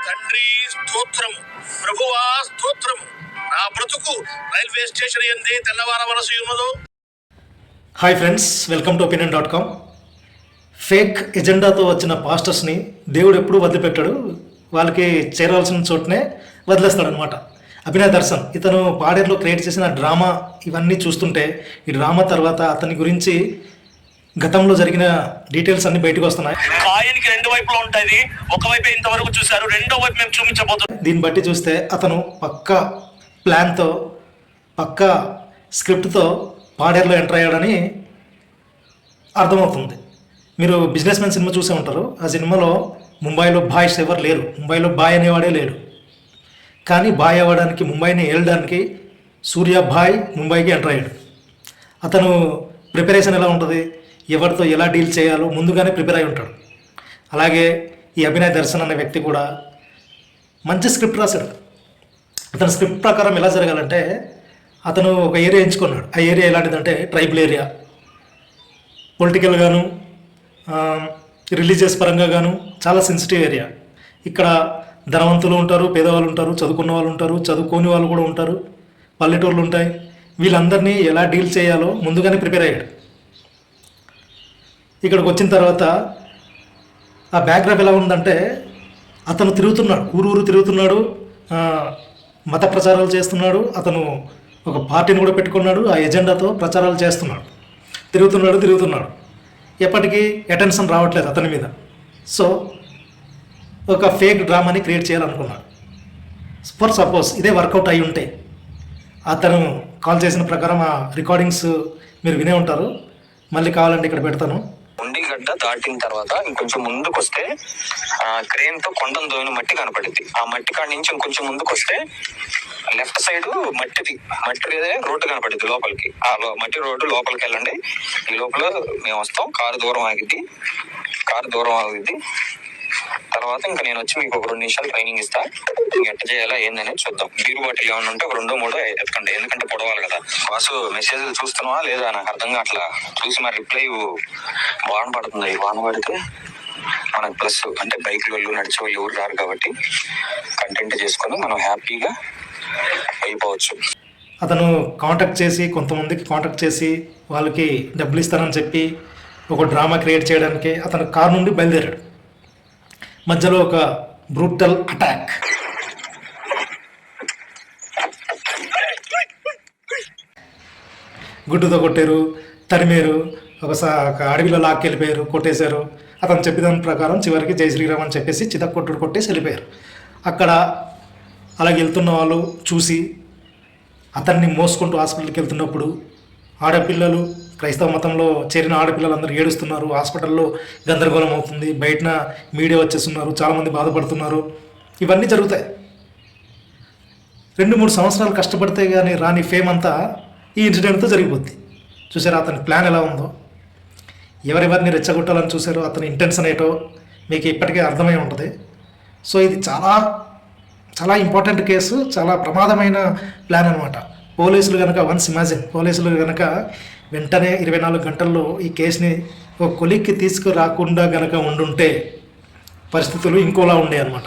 తండ్రి స్తోత్రము, ప్రభువా స్తోత్రము. నా బ్రతుకు రైల్వే స్టేషన్ ఎందే తెల్లవార వలసి ఉన్నదో. Hi friends, welcome to opinion.com. Fake ఎజెండాతో వచ్చిన పాస్టర్స్ని దేవుడు ఎప్పుడూ వదిలిపెట్టాడు. వాళ్ళకి చేరవలసిన చోటనే వదిలేస్తాడనమాట. అభినయ్ దర్శన్ ఇతను పాడేరులో క్రియేట్ చేసిన డ్రామా ఇవన్నీ చూస్తుంటే, ఈ డ్రామా తర్వాత అతని గురించి గతంలో జరిగిన డీటెయిల్స్ అన్ని బయటకు వస్తున్నాయి. కాయనికి రెండు వైపులో ఉంటుంది, ఒకవైపు ఇంతవరకు చూశారు, రెండో వైపు మేము చూపించబోతున్నాం. దీన్ని బట్టి చూస్తే అతను పక్కా ప్లాన్తో, పక్కా స్క్రిప్ట్తో పాడేరులో ఎంటర్ అయ్యాడని అర్థమవుతుంది. మీరు బిజినెస్ మ్యాన్ సినిమా చూసే ఉంటారు. ఆ సినిమాలో ముంబైలో బాయ్స్ ఎవరు లేరు, ముంబైలో బాయ్ అనేవాడే లేడు. కానీ బాయ్ అవ్వడానికి, ముంబైని ఏలడానికి సూర్య బాయ్ ముంబైకి ఎంటర్ అయ్యాడు. అతను ప్రిపరేషన్ ఎలా ఉంటుంది, ఎవరితో ఎలా డీల్ చేయాలో ముందుగానే ప్రిపేర్ అయి ఉంటాడు. అలాగే ఈ అభినయ్ దర్శన్ అనే వ్యక్తి కూడా మంచి స్క్రిప్ట్ రాశాడు. అతని స్క్రిప్ట్ ప్రకారం ఎలా జరగాలంటే, అతను ఒక ఏరియా ఎంచుకున్నాడు. ఆ ఏరియా ఎలాంటిదంటే ట్రైబల్ ఏరియా. పొలిటికల్గాను, రిలీజియస్ పరంగా గాను చాలా సెన్సిటివ్ ఏరియా. ఇక్కడ ధనవంతులు ఉంటారు, పేదవాళ్ళు ఉంటారు, చదువుకున్న వాళ్ళు ఉంటారు, చదువుకోని వాళ్ళు కూడా ఉంటారు, పల్లెటూర్లు ఉంటాయి. వీళ్ళందరినీ ఎలా డీల్ చేయాలో ముందుగానే ప్రిపేర్ అయ్యాడు. ఇక్కడికి వచ్చిన తర్వాత ఆ బ్యాక్గ్రౌండ్ ఎలా ఉందంటే, అతను తిరుగుతున్నాడు, ఊరు తిరుగుతున్నాడు, మత ప్రచారాలు చేస్తున్నాడు. అతను ఒక పార్టీని కూడా పెట్టుకున్నాడు, ఆ ఎజెండాతో ప్రచారాలు చేస్తున్నాడు. తిరుగుతున్నాడు. ఎప్పటికీ అటెన్షన్ రావట్లేదు అతని మీద. సో ఒక ఫేక్ డ్రామాని క్రియేట్ చేయాలనుకున్నాడు. ఫర్ సపోజ్ ఇదే వర్కౌట్ అయి ఉంటే, అతను కాల్ చేసిన ప్రకారం ఆ రికార్డింగ్స్ మీరు వినే ఉంటారు. మళ్ళీ కావాలంటే ఇక్కడ పెడతాను. ఉండిగడ్డ దాటిన తర్వాత ఇంకొంచెం ముందుకు వస్తే క్రేన్ తో కొండను దోయిన మట్టి కనపడింది. ఆ మట్టి కాడి నుంచి ఇంకొంచెం ముందుకు వస్తే లెఫ్ట్ సైడ్ మట్టి రోడ్డు కనపడింది లోపలికి. ఆ మట్టి రోడ్డు లోపలికి వెళ్ళండి. ఈ లోపల మేము వస్తాం. కారు దూరం ఆగిద్ది. తర్వాత ఇంకా నేను వచ్చి మీకు ఒక 2 నిమిషాలు ట్రైనింగ్ ఇస్తా. ఎట్ట చేయాలా ఏందనేది చూద్దాం. బీరు బాటిల్ ఏమన్నా ఉంటే ఒక 2-3 ఎత్తుకండి, ఎందుకంటే పొడవాలి కదా. వాసు మెసేజ్ చూస్తున్నావా లేదా నాకు అర్థంగా అట్లా చూసి మరి రిప్లై వాన పడుతుంది. వాన పడితే మనకు ప్లస్ అంటే బైక్ వాళ్ళు నడిచే వాళ్ళు ఎవరు రారు కాబట్టి కంటెంట్ చేసుకొని మనం హ్యాపీగా అయిపోవచ్చు. అతను కొంతమందికి కాంటాక్ట్ చేసి వాళ్ళకి డబ్బులు ఇస్తానని చెప్పి ఒక డ్రామా క్రియేట్ చేయడానికి అతను కారు నుండి బయలుదేరాడు. మధ్యలో ఒక బ్రూటల్ అటాక్. గుడ్డుతో కొట్టారు, తరిమేరు, ఒక అడవిలో లాక్కెళ్ళిపోయారు, కొట్టేశారు. అతను చెప్పిన ప్రకారం చివరికి జై శ్రీరామ్ అని చెప్పేసి కొట్టేసి వెళ్ళిపోయారు. అక్కడ అలాగే వెళ్తున్న వాళ్ళు చూసి అతన్ని మోసుకుంటూ హాస్పిటల్కి వెళ్తున్నప్పుడు ఆడపిల్లలు, క్రైస్తవ మతంలో చేరిన ఆడపిల్లలందరూ ఏడుస్తున్నారు. హాస్పిటల్లో గందరగోళం అవుతుంది. బయటన మీడియా వచ్చేస్తున్నారు, చాలామంది బాధపడుతున్నారు. ఇవన్నీ జరుగుతాయి. 2-3 సంవత్సరాలు కష్టపడితే కానీ రాని ఫేమ్ అంతా ఈ ఇన్సిడెంట్తో జరిగిపోద్ది. చూసారా అతని ప్లాన్ ఎలా ఉందో, ఎవరెవరిని రెచ్చగొట్టాలని చూసారో, అతని ఇంటెన్షన్ ఏంటో మీకు ఇప్పటికే అర్థమై ఉంటుంది. సో ఇది చాలా చాలా ఇంపార్టెంట్ కేసు, చాలా ప్రమాదమైన ప్లాన్ అనమాట. పోలీసులు కనుక పోలీసులు కనుక వెంటనే 24 గంటల్లో ఈ కేసుని ఒక కొలిక్కి తీసుకురాకుండా కనుక ఉండుంటే పరిస్థితులు ఇంకోలా ఉండే అనమాట.